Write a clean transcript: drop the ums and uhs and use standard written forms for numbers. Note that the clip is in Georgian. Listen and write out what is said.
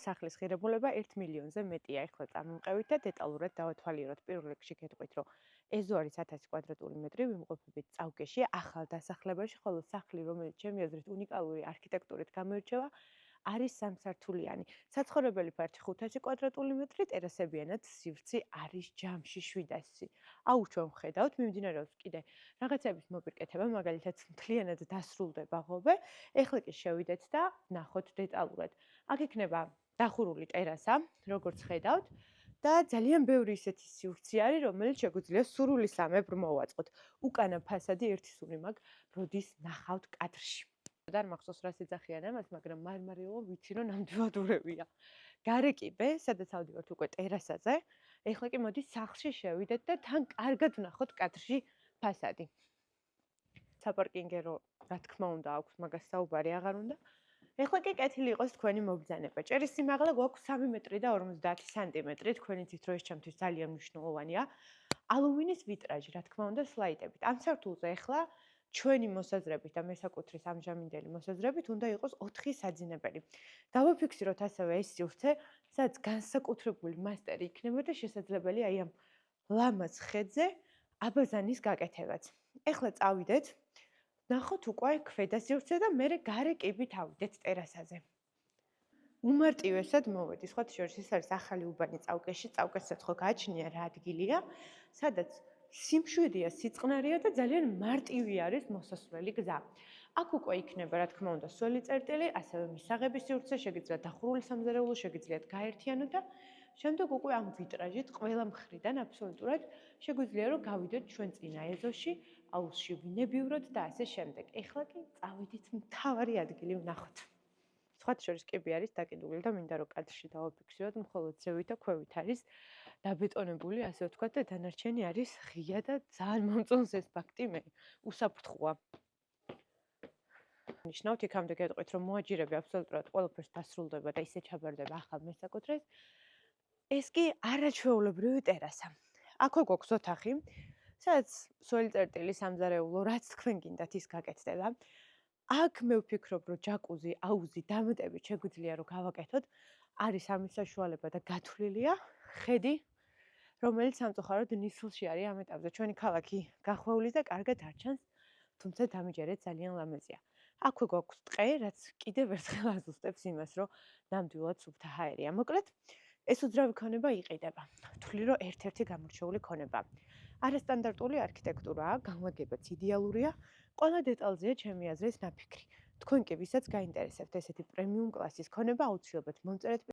სახლის ღირებულება 1 მილიონზე მეტია. ეხლა წამოვყევით და დეტალურად დავათვალიეროთ. პირველ რიგში გეტყვით, რომ ეზო არის 1000 კვადრატული მეტრი, ვიმყოფებით წავკეში, ახალ დასახლებაში, ხოლო სახლი, რომელიც ჩემი აზრით უნიკალური არქიტექტურით გამოირჩევა, არის სამსართულიანი. საცხოვრებელი ფართი 500 კვადრატული მეტრი, ტერასებიანად სივრცე არის ჯამში 700. აუ, ჩვენ ვხედავთ, მიმდინარეობს კიდე რაღაცების მოპირკეთება, მაგალითად, მთლიანად დასრულდება ღობე. ეხლა კი შევიდეთ და ნახოთ დეტალურად. აქ იქნება დახურული ტერასა, როგორც ხედავთ, და ძალიან ბევრი ისეთი სივრცე არის, რომელიც შეგვიძლია სრულისამებრ მოვაწყოთ. უკანა ფასადი ერთი სული მაქვს, როდის ნახავთ კადრში. არ მახსოვს რა სიძახიან ამას, მაგრამ მარმარილო ვიცი რომ ნამდვილად ურევია. გარე კიდე, სადაც ავდივართ უკვე ტერასაზე. ეხლა კი მოდი სახლში შევიდეთ და თან კარგად ვნახოთ კადრში ფასადი. საპარკინგერო, რა თქმა უნდა, აქვს, მაგას საუბარი აღარ უნდა. ეხლა კი კეთილი იყოს თქვენი მობრძანება. ჭერის სიმაღლე გვაქვს 3 მეტრი და 50 სანტიმეტრი, თქვენი თვით რო ეს ჩემთვის ძალიან მნიშვნელოვანია. ალუმინის ვიტრაჟი, რა თქმა უნდა, სლაიდებით. ამ სართულზე ეხლა ჩვენი მოსაზრებით და მესაკუთრის ამჟამინდელი მოსაზრებით უნდა იყოს 4 საძინებელი. დავაფიქსიროთ ასევე ეს სივრცე, სადაც განსაკუთრებული მასტერი იქნება და შესაძლებელია აი ამ ლამაზ ხედზე აბაზანის გაკეთებაც. ეხლა წავიდეთ. ნახოთ უკვე ქვედა სივრცე და მერე გარე კიბით ავიდეთ ტერასაზე. უმარტივესად მოვედი, სხვა შორის ეს არის ახალი უბანი წავკეში, წავკესაც ხო გააჩნია რა ადგილია, სადაც სიმშვიდეა, სიწყნარია და ძალიან მარტივი არის მოსასვლელი გზა. აქ უკვე იქნება, რა თქმა უნდა, სველი წერტილი, ასევე მისაღების სივრცე, შეგიძლიათ დახურული სამზარეულო, შეგიძლიათ გაერთიანო და შემდეგ უკვე ამ ვიტრაჟით ყველა მხრიდან აბსოლუტურად შეგვიძლია რომ გავიდეთ ჩვენ წინა ეზოში, აუზში ვინებივროთ და ასე შემდეგ. ეხლა კი წავიდით მთავარი ადგილი ვნახოთ. სხვა შორის კიბი არის დაკიდული და მინდა რომ კადრში დავაფიქსიროთ, მხოლოდ ზევით და ქვევით არის დაბეტონებული, ასე ვთქვათ, და დანარჩენი არის ღია და ძალიან მომწონს ეს ფაქტი მე. უსაფრთხოა. ნიშნავთ იქამდე გეტყვით, რომ მოაჯირები აბსოლუტურად ყველაფერს დასრულდება და ისე ჩაბარდება ახალ მესაკუთრეს. ეს კი არაჩვეულებრივი ტერასა. აქ გვაქვს ოთახი, სადაც სველი წერტილი, სამზარეულო, რაც თქვენ გინდათ ის გაკეთდება. აქ მე ვფიქრობ, რომ ჯაკუზი, აუზი დამატებით შეგვიძლია რომ გავაკეთოთ. არის ამის საშუალება და გათვლილია ხედი, რომელიც სამწუხაროდ ნისლში არის ამ ეტაპზე. ჩვენი ქალაქი გახვეულის და კარგად არ ჩანს, თუმცა დამიჯერეთ ძალიან ლამაზია. აქვე გვაქვს ტყე, რაც კიდევ ერთხელ აზუსტებს იმას, რომ ნამდვილად სუფთა ჰაერია. მოკლედ, ეს უძრავი ქონება იყიდება. ვთვლი, რომ ერთ-ერთი გამორჩეული ქონება. არასტანდარტული არქიტექტურაა, განლაგებაც იდეალურია, ყველა დეტალზეა ჩემი აზრის ნაფიქრი. თქვენ კი ვისაც გაინტერესებთ ესეთი პრემიუმ კლასის ქონება, აუცილებლად მომწერეთ